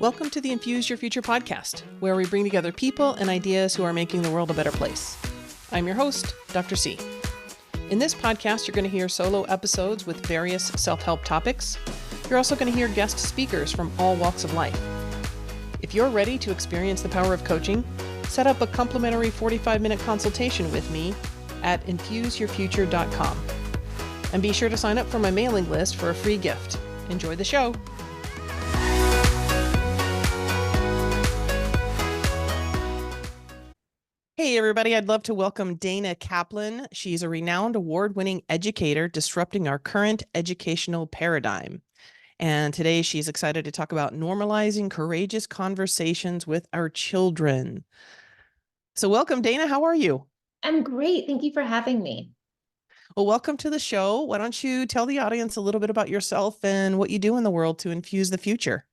Welcome to the Infuse Your Future podcast, where we bring together people and ideas who are making the world a better place. I'm your host, Dr. C. In this podcast, you're going to hear solo episodes with various self-help topics. You're also going to hear guest speakers from all walks of life. If you're ready to experience the power of coaching, set up a complimentary 45-minute consultation with me at infuseyourfuture.com. And be sure to sign up for my mailing list for a free gift. Enjoy the show. Hey everybody, I'd love to welcome Dana Kaplan. She's a renowned award-winning educator disrupting our current educational paradigm. And today she's excited to talk about normalizing courageous conversations with our children. So welcome, Dana. How are you? I'm great. Thank you for having me. Well, welcome to the show. Why don't you tell the audience a little bit about yourself and what you do in the world to infuse the future?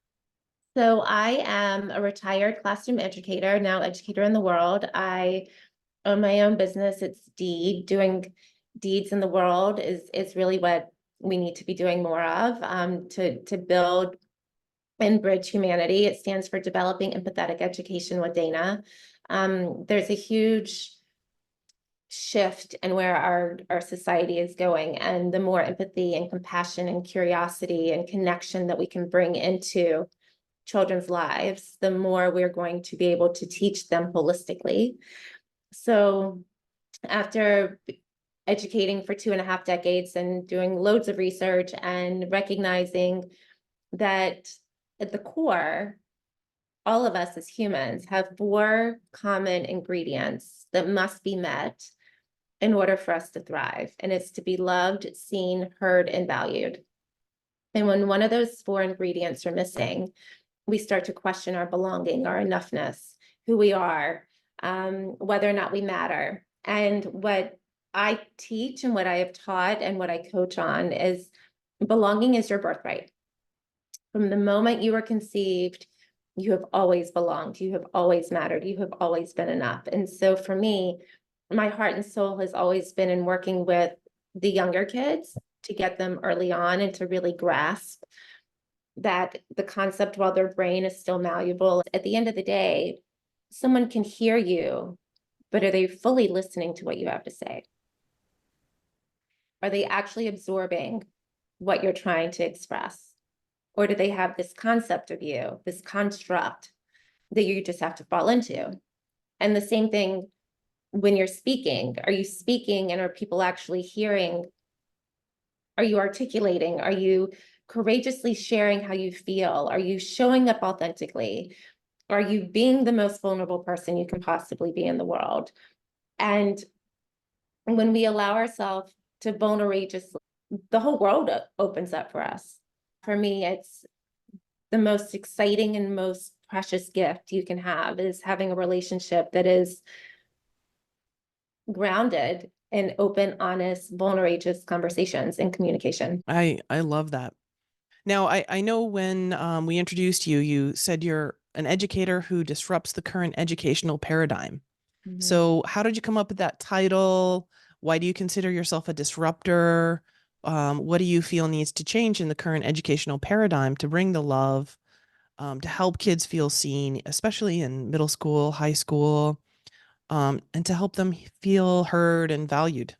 So I am a retired classroom educator, now educator in the world. I own my own business. It's Deed. Doing deeds in the world is really what we need to be doing more of to build and bridge humanity. It stands for Developing Empathetic Education with Dana. There's a huge shift in where our society is going, and the more empathy and compassion and curiosity and connection that we can bring into children's lives, the more we're going to be able to teach them holistically. So after educating for 2.5 decades and doing loads of research and recognizing that at the core, all of us as humans have 4 common ingredients that must be met in order for us to thrive. And it's to be loved, seen, heard, and valued. And when one of those 4 ingredients are missing, we start to question our belonging, our enoughness, who we are, whether or not we matter. And what I teach and what I have taught and what I coach on is belonging is your birthright. From the moment you were conceived, you have always belonged, you have always mattered, you have always been enough. And so for me, my heart and soul has always been in working with the younger kids to get them early on and to really grasp that the concept, while their brain is still malleable, at the end of the day, someone can hear you, but are they fully listening to what you have to say? Are they actually absorbing what you're trying to express? Or do they have this concept of you, this construct that you just have to fall into? And the same thing when you're speaking. Are you speaking and are people actually hearing? Are you articulating? Are you courageously sharing how you feel? Are you showing up authentically? Are you being the most vulnerable person you can possibly be in the world? And when we allow ourselves to vulnerably, the whole world opens up for us. For me, it's the most exciting and most precious gift you can have is having a relationship that is grounded in open, honest, vulnerable conversations and communication. I love that. Now, I know when we introduced you, you said you're an educator who disrupts the current educational paradigm. Mm-hmm. So how did you come up with that title? Why do you consider yourself a disruptor? What do you feel needs to change in the current educational paradigm to bring the love, to help kids feel seen, especially in middle school, high school, and to help them feel heard and valued?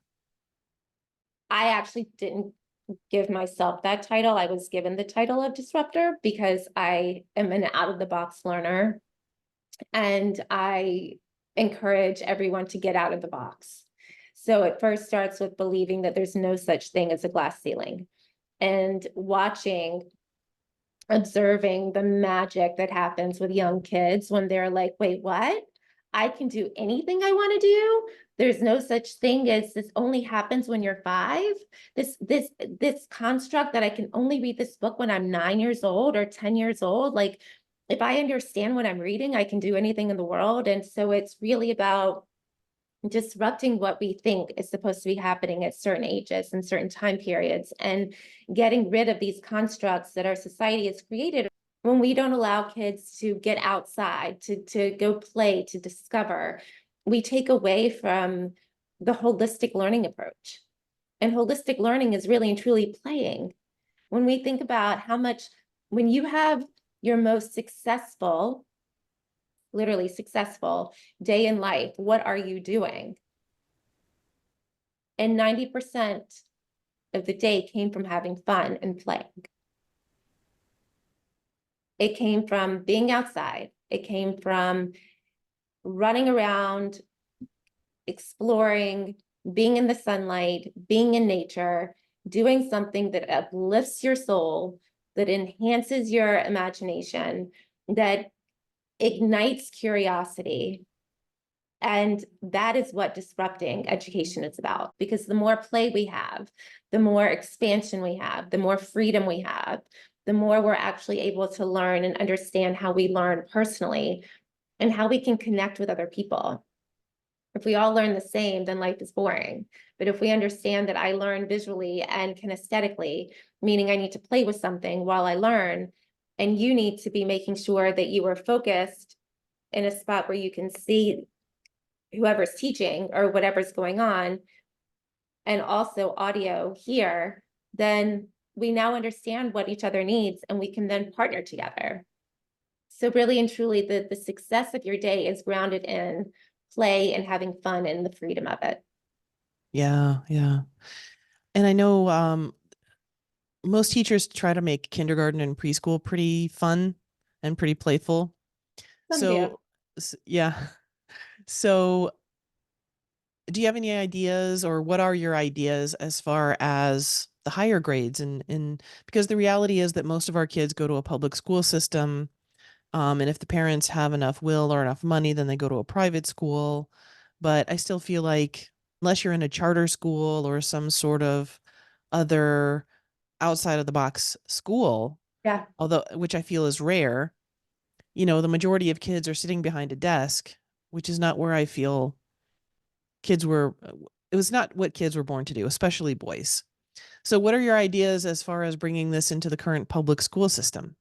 I actually didn't give myself that title. I was given the title of disruptor because I am an out-of-the-box learner, and I encourage everyone to get out of the box. So it first starts with believing that there's no such thing as a glass ceiling, and observing the magic that happens with young kids when they're like, wait, what? I can do anything I want to do. There's no such thing as this only happens when you're 5. This construct that I can only read this book when I'm 9 years old or 10 years old. Like, if I understand what I'm reading, I can do anything in the world. And so it's really about disrupting what we think is supposed to be happening at certain ages and certain time periods, and getting rid of these constructs that our society has created when we don't allow kids to get outside, to go play, to discover. We take away from the holistic learning approach. And holistic learning is really and truly playing. When we think about how much, when you have your most successful, literally successful day in life, what are you doing? And 90% of the day came from having fun and playing. It came from being outside. It came from running around, exploring, being in the sunlight, being in nature, doing something that uplifts your soul, that enhances your imagination, that ignites curiosity. And that is what disrupting education is about, because the more play we have, the more expansion we have, the more freedom we have, the more we're actually able to learn and understand how we learn personally and how we can connect with other people. If we all learn the same, then life is boring. But if we understand that I learn visually and kinesthetically, meaning I need to play with something while I learn, and you need to be making sure that you are focused in a spot where you can see whoever's teaching or whatever's going on, and also audio here, then we now understand what each other needs and we can then partner together. So really and truly, the success of your day is grounded in play and having fun and the freedom of it. Yeah, yeah. And I know most teachers try to make kindergarten and preschool pretty fun and pretty playful. Some do. Yeah. So do you have any ideas, or what are your ideas as far as the higher grades? And because the reality is that most of our kids go to a public school system. And if the parents have enough will or enough money, then they go to a private school. But I still feel like unless you're in a charter school or some sort of other outside of the box school, Yeah. although which I feel is rare, the majority of kids are sitting behind a desk, which is not where I feel kids were. It was not what kids were born to do, especially boys. So what are your ideas as far as bringing this into the current public school system?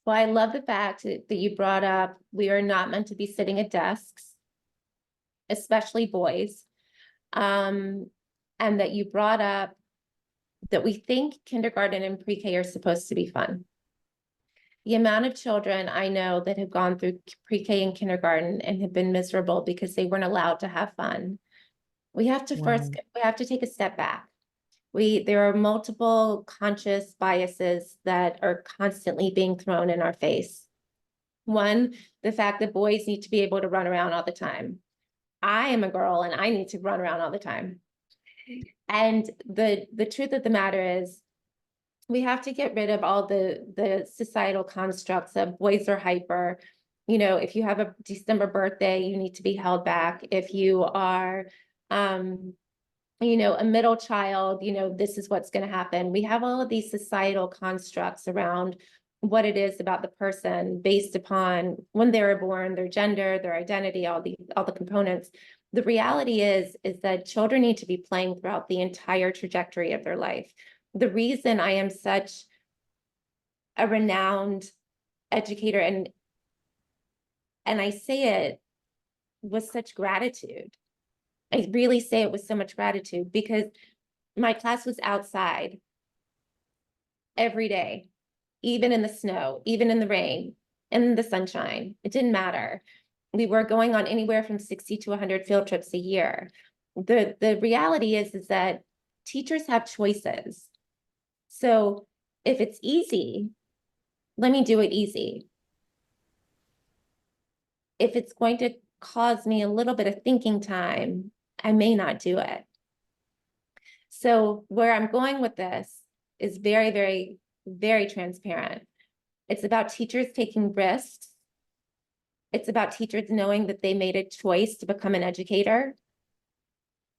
Well, I love the fact that you brought up we are not meant to be sitting at desks, especially boys. And that you brought up that we think kindergarten and pre-K are supposed to be fun. The amount of children I know that have gone through pre-K and kindergarten and have been miserable because they weren't allowed to have fun. We have to Wow. we have to take a step back. There are multiple conscious biases that are constantly being thrown in our face. One, the fact that boys need to be able to run around all the time. I am a girl and I need to run around all the time. And the truth of the matter is we have to get rid of all the societal constructs of boys are hyper. If you have a December birthday, you need to be held back. If you are a middle child, this is what's going to happen. We have all of these societal constructs around what it is about the person based upon when they were born, their gender, their identity, all the components. The reality is that children need to be playing throughout the entire trajectory of their life. The reason I am such a renowned educator, and I say it with such gratitude. I really say it with so much gratitude because my class was outside every day, even in the snow, even in the rain, in the sunshine. It didn't matter. We were going on anywhere from 60 to 100 field trips a year. The reality is that teachers have choices. So if it's easy, let me do it easy. If it's going to cause me a little bit of thinking time, I may not do it. So where I'm going with this is very, very, very transparent. It's about teachers taking risks. It's about teachers knowing that they made a choice to become an educator,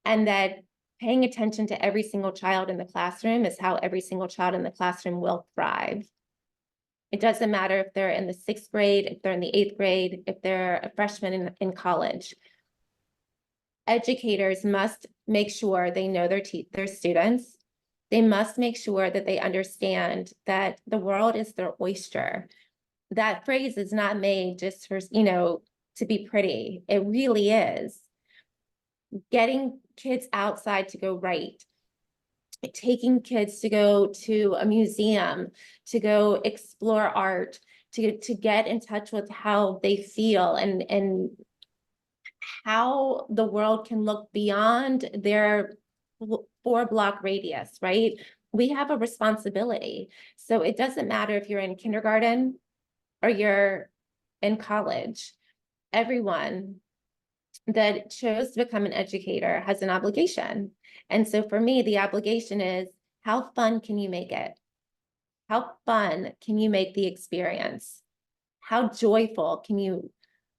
and that paying attention to every single child in the classroom is how every single child in the classroom will thrive. It doesn't matter if they're in the 6th grade, if they're in the 8th grade, if they're a freshman in college. Educators must make sure they know their students. They must make sure that they understand that the world is their oyster. That phrase is not made just for, to be pretty. It really is. Getting kids outside to go write, taking kids to go to a museum, to go explore art, to get in touch with how they feel and how the world can look beyond their 4-block radius, right? We have a responsibility. So it doesn't matter if you're in kindergarten or you're in college. Everyone that chose to become an educator has an obligation. And so for me, the obligation is, how fun can you make it? How fun can you make the experience? How joyful can you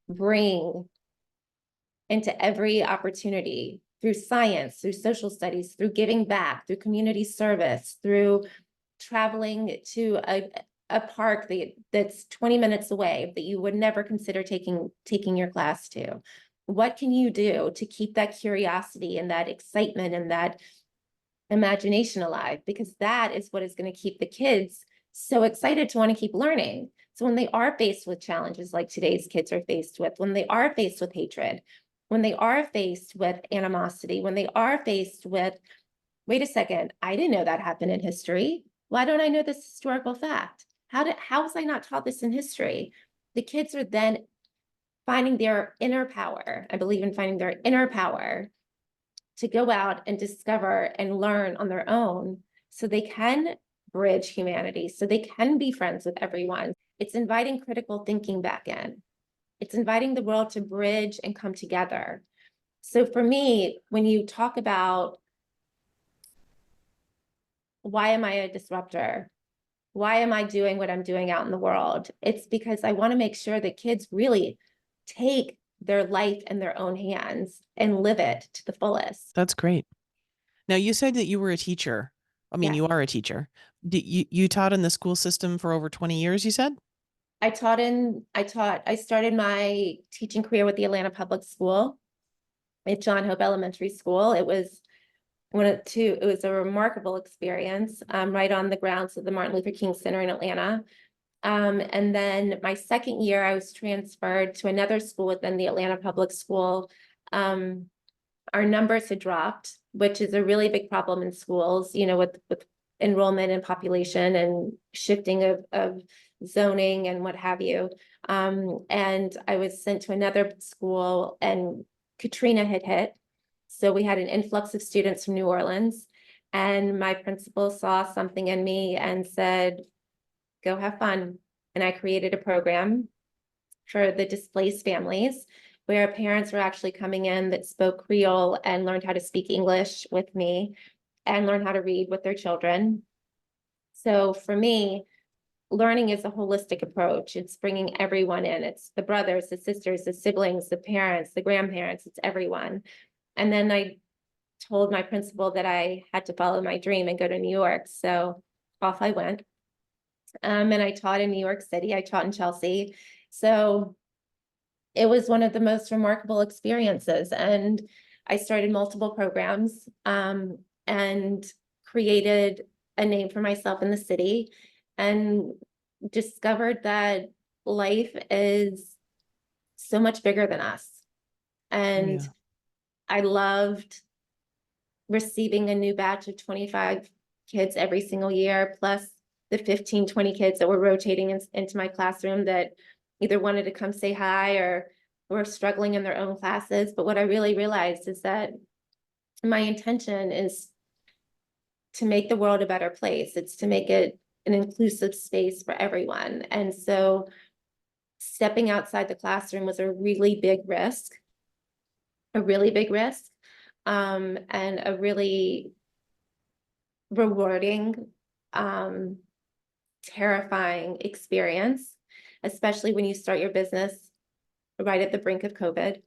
bring into every opportunity through science, through social studies, through giving back, through community service, through traveling to a park that's 20 minutes away that you would never consider taking your class to? What can you do to keep that curiosity and that excitement and that imagination alive? Because that is what is going to keep the kids so excited to want to keep learning. So when they are faced with challenges like today's kids are faced with, when they are faced with hatred, when they are faced with animosity, when they are faced with, wait a second, I didn't know that happened in history. Why don't I know this historical fact? How was I not taught this in history? The kids are then finding their inner power. I believe in finding their inner power to go out and discover and learn on their own so they can bridge humanity, so they can be friends with everyone. It's inviting critical thinking back in. It's inviting the world to bridge and come together. So for me, when you talk about why am I a disruptor? Why am I doing what I'm doing out in the world? It's because I want to make sure that kids really take their life in their own hands and live it to the fullest. That's great. Now, you said that you were a teacher. I mean, Yeah. you are a teacher. You taught in the school system for over 20 years, you said? I started my teaching career with the Atlanta Public School at John Hope Elementary School. It was a remarkable experience, right on the grounds of the Martin Luther King Center in Atlanta. And then my second year, I was transferred to another school within the Atlanta Public School. Our numbers had dropped, which is a really big problem in schools, with enrollment and population and shifting of zoning and what have you. And I was sent to another school, and Katrina had hit. So we had an influx of students from New Orleans, and my principal saw something in me and said, go have fun. And I created a program for the displaced families where parents were actually coming in that spoke Creole and learned how to speak English with me and learn how to read with their children. So for me, learning is a holistic approach. It's bringing everyone in. It's the brothers, the sisters, the siblings, the parents, the grandparents, it's everyone. And then I told my principal that I had to follow my dream and go to New York. So off I went. And I taught in New York City. I taught in Chelsea. So it was one of the most remarkable experiences. And I started multiple programs, and created a name for myself in the city, and discovered that life is so much bigger than us. And Yeah. I loved receiving a new batch of 25 kids every single year, plus the 15, 20 kids that were rotating into my classroom that either wanted to come say hi or were struggling in their own classes. But what I really realized is that my intention is to make the world a better place. It's to make it an inclusive space for everyone. And so stepping outside the classroom was a really big risk, and a really rewarding, terrifying experience, especially when you start your business right at the brink of COVID.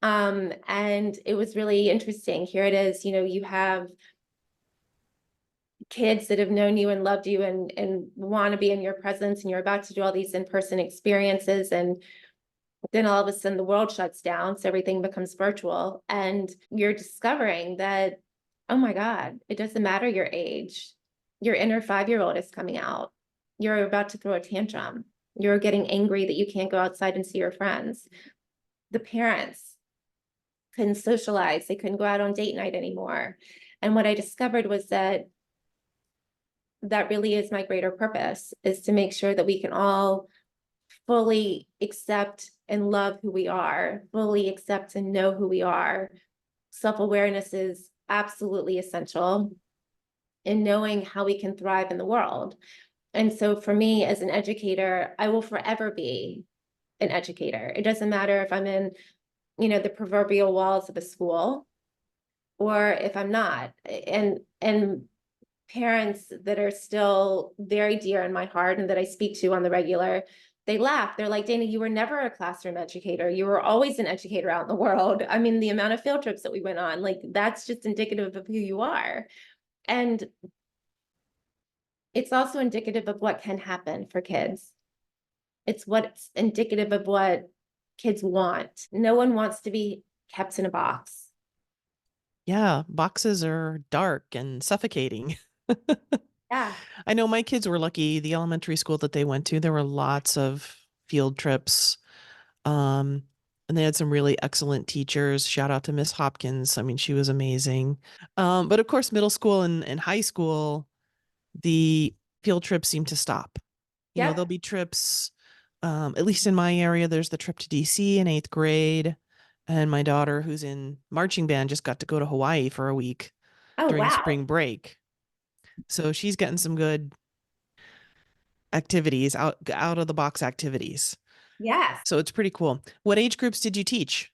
And it was really interesting. Here it is, you have kids that have known you and loved you and want to be in your presence, and you're about to do all these in-person experiences, and then all of a sudden the world shuts down, so everything becomes virtual, and you're discovering that, oh my God, it doesn't matter your age. Your inner 5-year-old is coming out. You're about to throw a tantrum. You're getting angry that you can't go outside and see your friends. The parents couldn't socialize. They couldn't go out on date night anymore. And what I discovered was that really is my greater purpose, is to make sure that we can all fully accept and love who we are, fully accept and know who we are. Self-awareness is absolutely essential in knowing how we can thrive in the world. And so for me as an educator, I will forever be an educator. It doesn't matter if I'm in, the proverbial walls of a school or if I'm not. And parents that are still very dear in my heart and that I speak to on the regular, they laugh. They're like, Dana, you were never a classroom educator. You were always an educator out in the world. I mean, the amount of field trips that we went on, like that's just indicative of who you are. And it's also indicative of what can happen for kids. It's what's indicative of what kids want. No one wants to be kept in a box. Yeah, boxes are dark and suffocating. Yeah. I know my kids were lucky. The elementary school that they went to, there were lots of field trips. Um, and they had some really excellent teachers. Shout out to Miss Hopkins. I mean, she was amazing. But of course, middle school and high school, the field trips seem to stop. There'll Yep. be trips, at least in my area, there's the trip to DC in 8th grade. And my daughter, who's in marching band, just got to go to Hawaii for a week Oh, during wow. spring break. So she's getting some good activities, out of the box activities. Yes. So it's pretty cool. What age groups did you teach?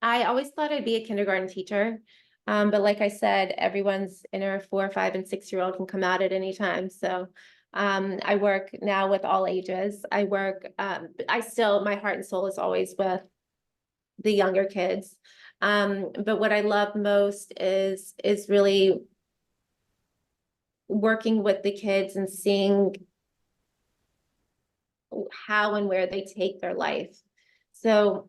I always thought I'd be a kindergarten teacher. But like I said, everyone's inner 4, 5, and 6-year-old can come out at any time. So I work now with all ages. My heart and soul is always with the younger kids. But what I love most is really working with the kids and seeing how and where they take their life. So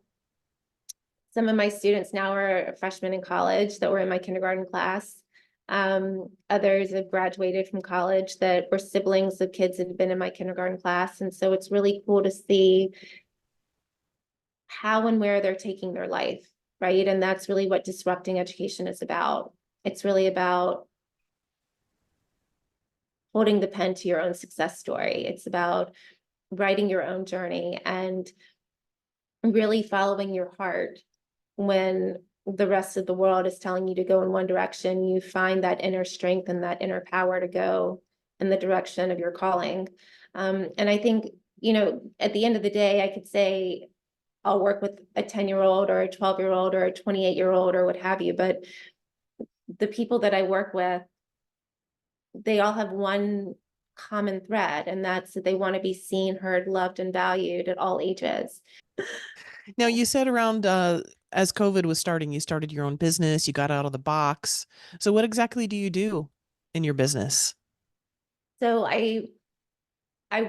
some of my students now are freshmen in college that were in my kindergarten class. Others have graduated from college that were siblings of kids that had been in my kindergarten class. And so it's really cool to see how and where they're taking their life, right? And that's really what disrupting education is about. It's really about holding the pen to your own success story. It's about writing your own journey and really following your heart. When the rest of the world is telling you to go in one direction, you find that inner strength and that inner power to go in the direction of your calling. And I think, at the end of the day, I could say I'll work with a 10-year-old or a 12-year-old or a 28-year-old or what have you, but the people that I work with, they all have one common thread, and that's that they want to be seen, heard, loved, and valued at all ages. Now, you said around as COVID was starting, you started your own business, you got out of the box. So what exactly do you do in your business? So I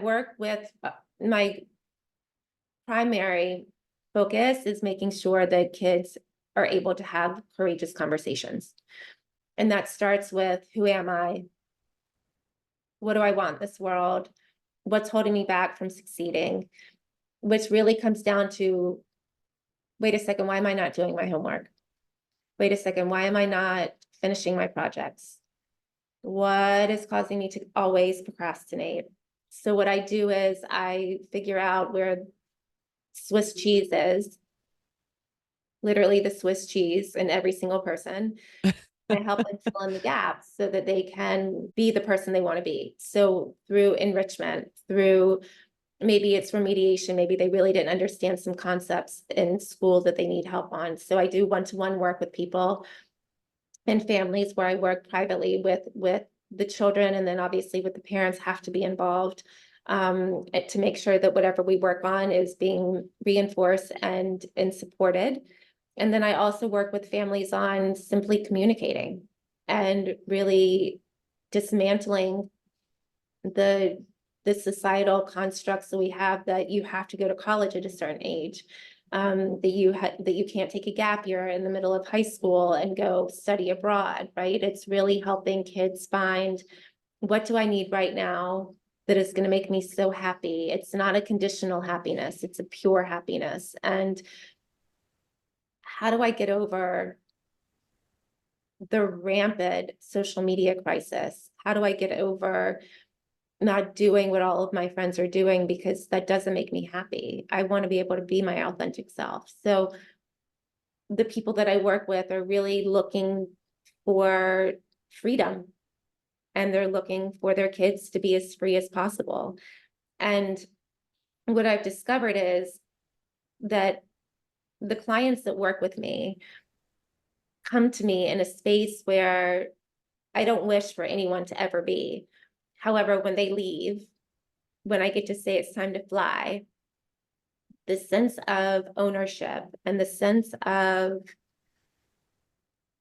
work with my primary focus is making sure that kids are able to have courageous conversations. And that starts with, who am I? What do I want in this world? What's holding me back from succeeding? Which really comes down to, wait a second, why am I not doing my homework? Wait a second, why am I not finishing my projects? What is causing me to always procrastinate? So what I do is I figure out where Swiss cheese is, literally the Swiss cheese in every single person. I help them fill in the gaps so that they can be the person they want to be. So through enrichment, through maybe it's remediation, maybe they really didn't understand some concepts in school that they need help on. So I do one-to-one work with people and families where I work privately with the children, and then obviously with the parents have to be involved to make sure that whatever we work on is being reinforced and supported. And then I also work with families on simply communicating and really dismantling the societal constructs that we have, that you have to go to college at a certain age, that you can't take a gap year in the middle of high school and go study abroad, right? It's really helping kids find, what do I need right now that is going to make me so happy? It's not a conditional happiness, it's a pure happiness. And how do I get over the rampant social media crisis? How do I get over not doing what all of my friends are doing because that doesn't make me happy. I want to be able to be my authentic self. So the people that I work with are really looking for freedom, and they're looking for their kids to be as free as possible. And what I've discovered is that the clients that work with me come to me in a space where I don't wish for anyone to ever be. However, when they leave, when I get to say it's time to fly, the sense of ownership and the sense of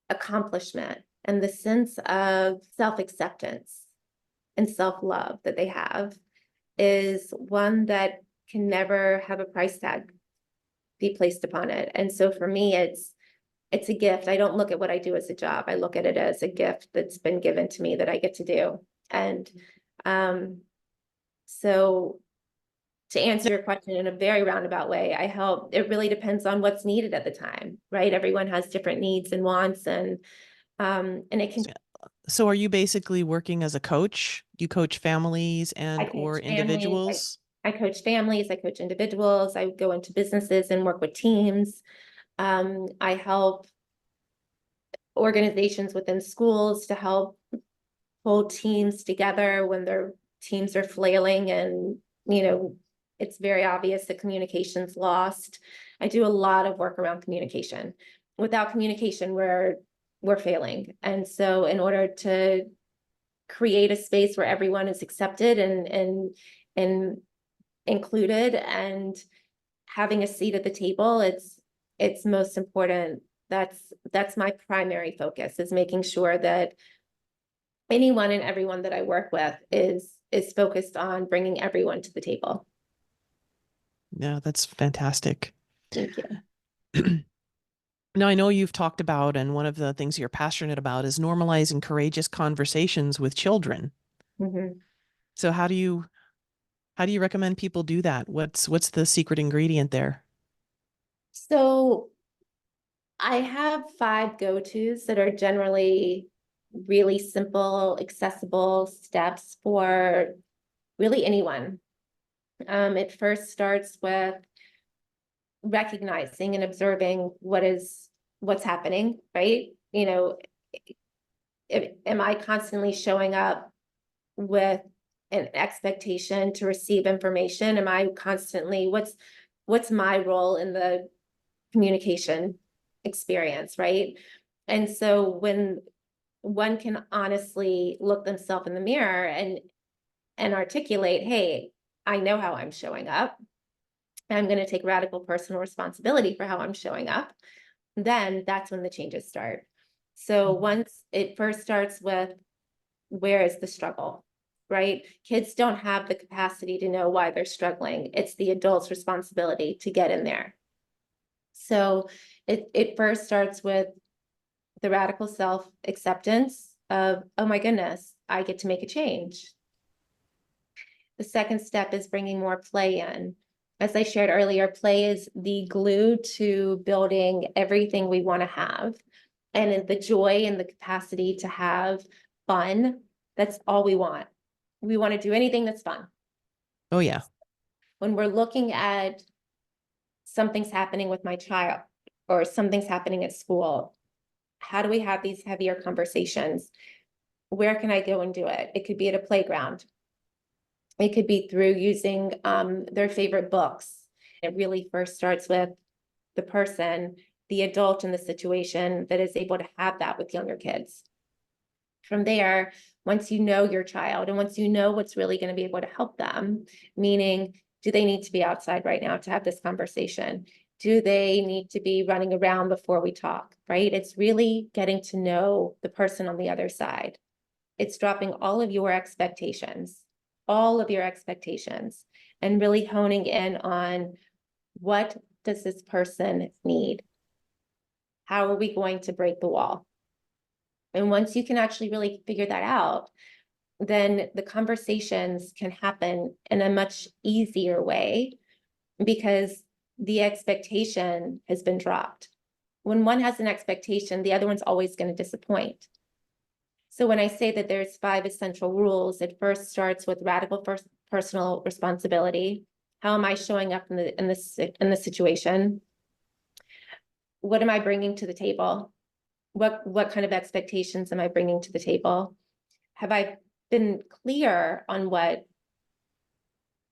accomplishment and the sense of self-acceptance and self-love that they have is one that can never have a price tag be placed upon it. And so for me, it's a gift. I don't look at what I do as a job. I look at it as a gift that's been given to me that I get to do. And so to answer your question in a very roundabout way, it really depends on what's needed at the time, right? Everyone has different needs and wants, and it can. So are you basically working as a coach? You coach families I and or coach families, individuals? I coach families, I coach individuals, I go into businesses and work with teams. I help organizations within schools to help pull teams together when their teams are flailing and, it's very obvious that communication's lost. I do a lot of work around communication. Without communication, we're failing. And so in order to create a space where everyone is accepted and included and having a seat at the table, it's most important. That's my primary focus, is making sure that anyone and everyone that I work with is focused on bringing everyone to the table. Yeah, that's fantastic. Thank you. Now, I know you've talked about, and one of the things you're passionate about is normalizing courageous conversations with children. Mm-hmm. So how do you recommend people do that? What's the secret ingredient there? So I have 5 go-tos that are generally really simple, accessible steps for really anyone. It first starts with recognizing and observing what's happening, right? Am I constantly showing up with an expectation to receive information? Am I constantly, what's my role in the communication experience, right? And so when one can honestly look themselves in the mirror and articulate, hey, I know how I'm showing up, I'm going to take radical personal responsibility for how I'm showing up, then that's when the changes start. So once it first starts with, where is the struggle, right? Kids don't have the capacity to know why they're struggling. It's the adult's responsibility to get in there. So it first starts with the radical self-acceptance of, oh my goodness, I get to make a change. The second step is bringing more play in. As I shared earlier, play is the glue to building everything we want to have. And the joy and the capacity to have fun, that's all we want. We want to do anything that's fun. Oh yeah. When we're looking at something's happening with my child or something's happening at school, how do we have these heavier conversations? Where can I go and do it? It could be at a playground. It could be through using their favorite books. It really first starts with the person, the adult in the situation that is able to have that with younger kids. From there, once you know your child and once you know what's really going to be able to help them, meaning, do they need to be outside right now to have this conversation? Do they need to be running around before we talk, right? It's really getting to know the person on the other side. It's dropping all of your expectations, and really honing in on, what does this person need? How are we going to break the wall? And once you can actually really figure that out, then the conversations can happen in a much easier way because the expectation has been dropped. When one has an expectation, the other one's always going to disappoint. So when I say that there's 5 essential rules, it first starts with radical first personal responsibility. How am I showing up in the situation? What am I bringing to the table? What kind of expectations am I bringing to the table? Have I been clear on what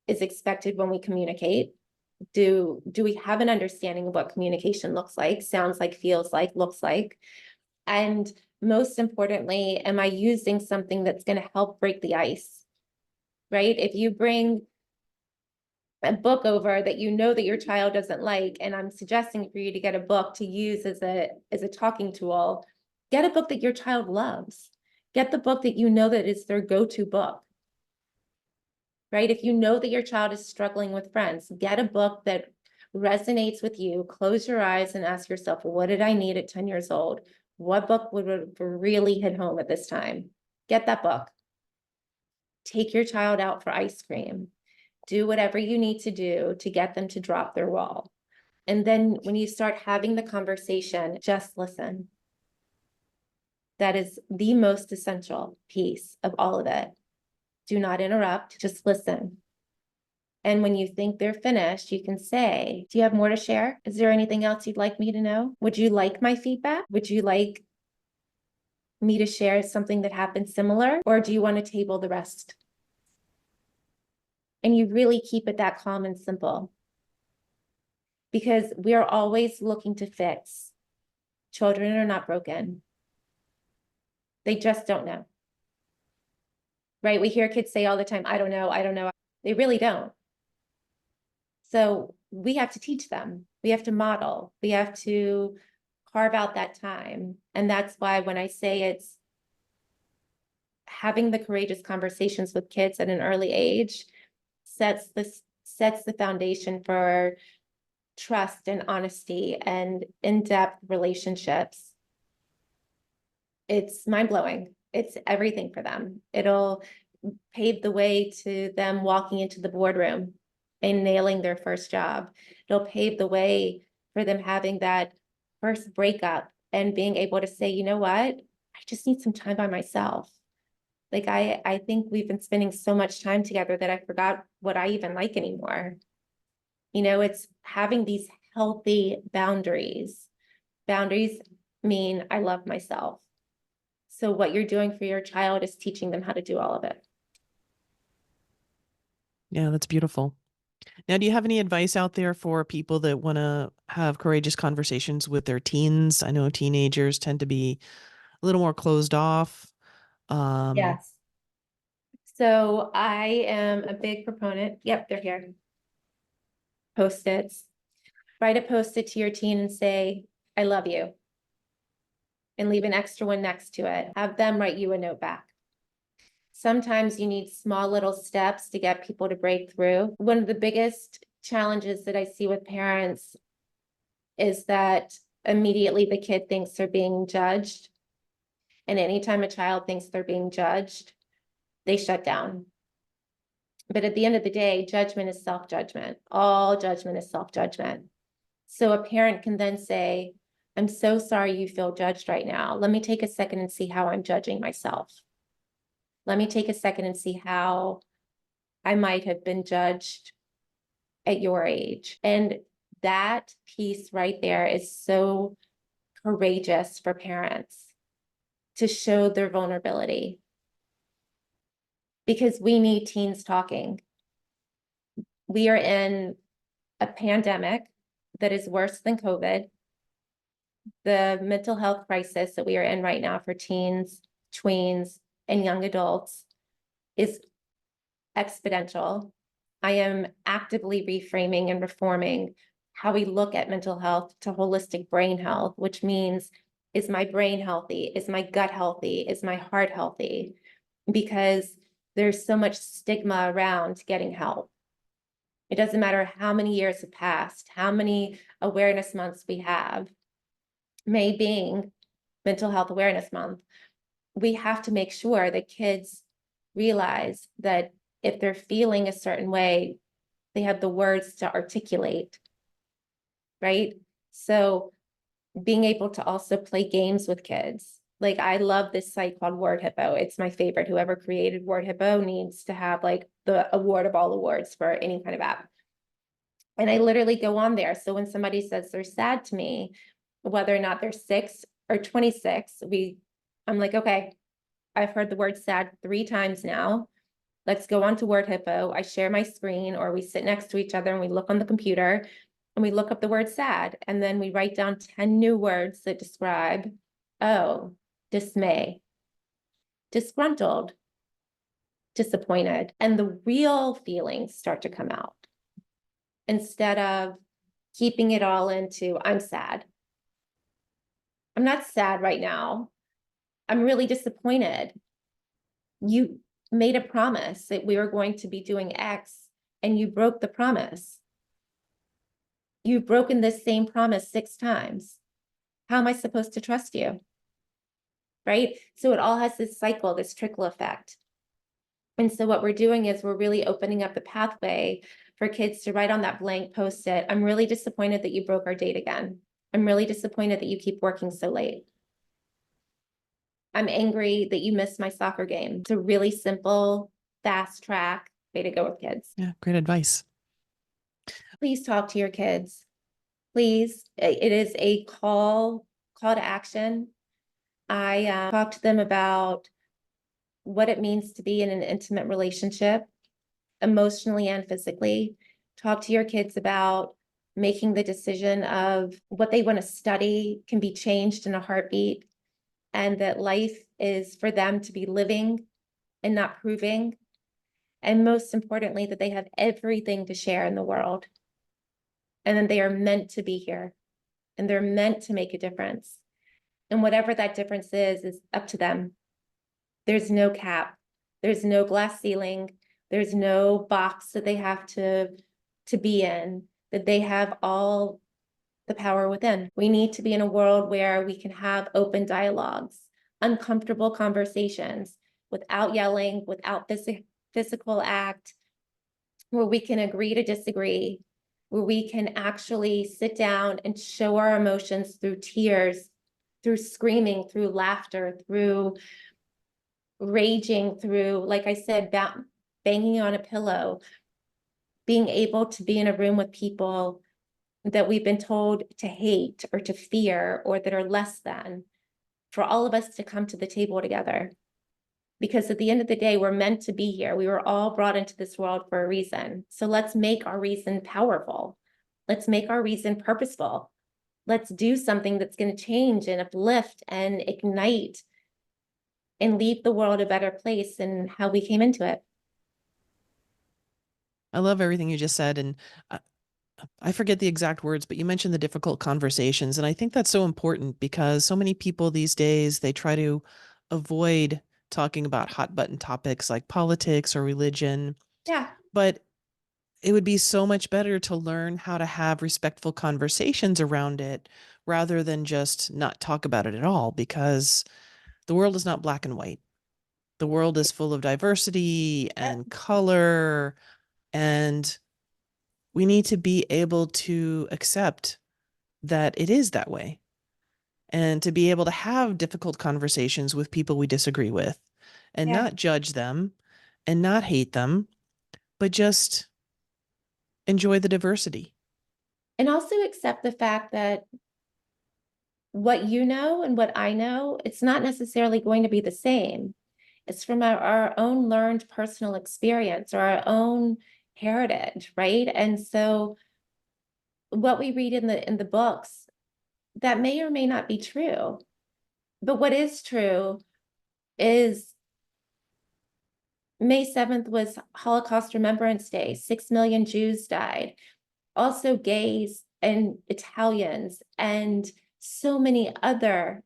is expected when we communicate? Do we have an understanding of what communication looks like, sounds like, feels like, looks like? And most importantly, am I using something that's going to help break the ice? Right? If you bring a book over that you know that your child doesn't like, and I'm suggesting for you to get a book to use as a talking tool, get a book that your child loves. Get the book that you know that is their go-to book. Right? If you know that your child is struggling with friends, get a book that resonates with you. Close your eyes and ask yourself, what did I need at 10 years old? What book would really hit home at this time? Get that book. Take your child out for ice cream. Do whatever you need to do to get them to drop their wall. And then when you start having the conversation, just listen. That is the most essential piece of all of it. Do not interrupt, just listen. And when you think they're finished, you can say, do you have more to share? Is there anything else you'd like me to know? Would you like my feedback? Would you like me to share something that happened similar? Or do you want to table the rest? And you really keep it that calm and simple. Because we are always looking to fix. Children are not broken. They just don't know. Right? We hear kids say all the time, I don't know, I don't know. They really don't. So we have to teach them. We have to model. We have to carve out that time. And that's why when I say it's having the courageous conversations with kids at an early age sets the foundation for trust and honesty and in-depth relationships. It's mind-blowing. It's everything for them. It'll pave the way to them walking into the boardroom and nailing their first job. It'll pave the way for them having that first breakup and being able to say, you know what, I just need some time by myself. Like I think we've been spending so much time together that I forgot what I even like anymore. You know, it's having these healthy boundaries. Boundaries mean I love myself. So what you're doing for your child is teaching them how to do all of it. Yeah, that's beautiful. Now, do you have any advice out there for people that want to have courageous conversations with their teens? I know teenagers tend to be a little more closed off. Yes. So I am a big proponent. Yep, they're here. Post-its. Write a post-it to your teen and say, I love you. And leave an extra one next to it. Have them write you a note back. Sometimes you need small little steps to get people to break through. One of the biggest challenges that I see with parents is that immediately the kid thinks they're being judged. And anytime a child thinks they're being judged, they shut down. But at the end of the day, judgment is self-judgment. All judgment is self-judgment. So a parent can then say, I'm so sorry you feel judged right now. Let me take a second and see how I'm judging myself. Let me take a second and see how I might have been judged at your age. And that piece right there is so courageous for parents to show their vulnerability. Because we need teens talking. We are in a pandemic that is worse than COVID. The mental health crisis that we are in right now for teens, tweens, and young adults is exponential. I am actively reframing and reforming how we look at mental health to holistic brain health, which means, is my brain healthy? Is my gut healthy? Is my heart healthy? Because there's so much stigma around getting help. It doesn't matter how many years have passed, how many awareness months we have, May being Mental Health Awareness Month. We have to make sure that kids realize that if they're feeling a certain way, they have the words to articulate, right? So being able to also play games with kids Like, I love this site called Word Hippo. It's my favorite. Whoever created Word Hippo needs to have like the award of all awards for any kind of app. And I literally go on there. So when somebody says they're sad to me, whether or not they're 6 or 26, I'm like, okay, I've heard the word sad 3 times now. Let's go on to Word Hippo. I share my screen, or we sit next to each other and we look on the computer and we look up the word sad. And then we write down 10 new words that describe, oh, dismay, disgruntled, disappointed. And the real feelings start to come out instead of keeping it all into, I'm sad. I'm not sad right now. I'm really disappointed. You made a promise that we were going to be doing X and you broke the promise. You've broken this same promise 6 times. How am I supposed to trust you? Right? So it all has this cycle, this trickle effect. And so what we're doing is we're really opening up the pathway for kids to write on that blank Post-it, I'm really disappointed that you broke our date again. I'm really disappointed that you keep working so late. I'm angry that you missed my soccer game. It's a really simple, fast track way to go with kids. Yeah, great advice. Please talk to your kids. Please, it is a call to action. I talk to them about what it means to be in an intimate relationship, emotionally and physically. Talk to your kids about making the decision of what they want to study can be changed in a heartbeat, and that life is for them to be living and not proving. And most importantly, that they have everything to share in the world. And then they are meant to be here and they're meant to make a difference. And whatever that difference is up to them. There's no cap. There's no glass ceiling. There's no box that they have to be in, that they have all the power within. We need to be in a world where we can have open dialogues, uncomfortable conversations without yelling, without physical act, where we can agree to disagree, where we can actually sit down and show our emotions through tears, through screaming, through laughter, through raging, through, like I said, banging on a pillow, being able to be in a room with people that we've been told to hate or to fear or that are less than, for all of us to come to the table together. Because at the end of the day, we're meant to be here. We were all brought into this world for a reason. So let's make our reason powerful. Let's make our reason purposeful. Let's do something that's going to change and uplift and ignite and leave the world a better place than how we came into it. I love everything you just said. And I forget the exact words, but you mentioned the difficult conversations. And I think that's so important because so many people these days, they try to avoid talking about hot button topics like politics or religion. Yeah. But it would be so much better to learn how to have respectful conversations around it rather than just not talk about it at all, because the world is not black and white. The world is full of diversity and color, and we need to be able to accept that it is that way and to be able to have difficult conversations with people we disagree with and Yeah. not judge them and not hate them, but just enjoy the diversity. And also accept the fact that what you know and what I know, it's not necessarily going to be the same. It's from our own learned personal experience or our own heritage, right? And so what we read in the books, that may or may not be true. But what is true is May 7th was Holocaust Remembrance Day. 6 million Jews died. Also gays and Italians and so many other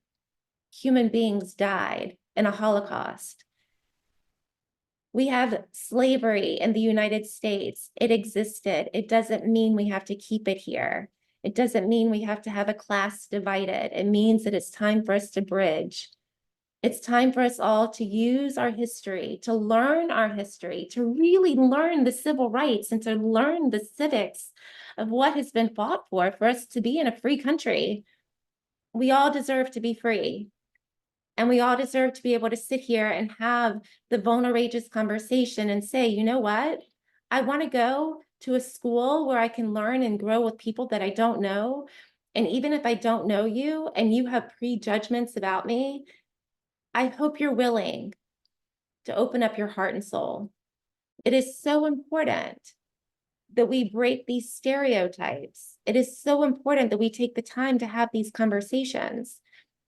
human beings died in a Holocaust. We have slavery in the United States. It existed. It doesn't mean we have to keep it here. It doesn't mean we have to have a class divided. It means that it's time for us to bridge. It's time for us all to use our history, to learn our history, to really learn the civil rights and to learn the civics of what has been fought for us to be in a free country. We all deserve to be free. And we all deserve to be able to sit here and have the vulnerable conversation and say, you know what? I want to go to a school where I can learn and grow with people that I don't know. And even if I don't know you and you have prejudgments about me, I hope you're willing to open up your heart and soul. It is so important that we break these stereotypes. It is so important that we take the time to have these conversations.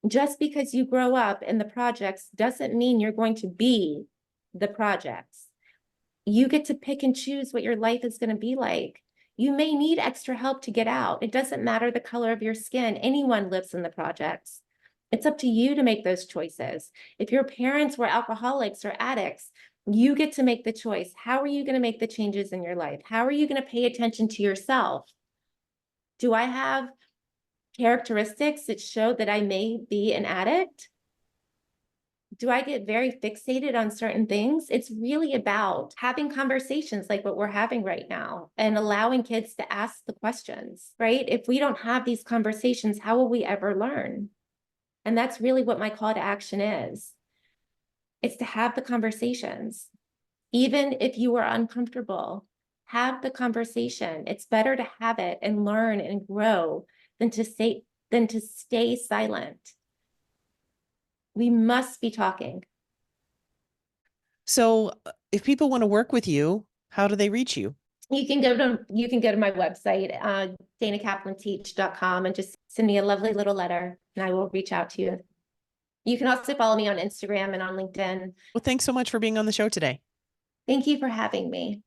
Just because you grow up in the projects doesn't mean you're going to be the projects. You get to pick and choose what your life is going to be like. You may need extra help to get out. It doesn't matter the color of your skin. Anyone lives in the projects. It's up to you to make those choices. If your parents were alcoholics or addicts, you get to make the choice. How are you going to make the changes in your life? How are you going to pay attention to yourself? Do I have characteristics that show that I may be an addict? Do I get very fixated on certain things? It's really about having conversations like what we're having right now and allowing kids to ask the questions, right? If we don't have these conversations, how will we ever learn? And that's really what my call to action is. It's to have the conversations. Even if you are uncomfortable, have the conversation. It's better to have it and learn and grow than to stay silent. We must be talking. So if people want to work with you, how do they reach you? You can go to my website, danakaplanteach.com, and just send me a lovely little letter and I will reach out to you. You can also follow me on Instagram and on LinkedIn. Well, thanks so much for being on the show today. Thank you for having me.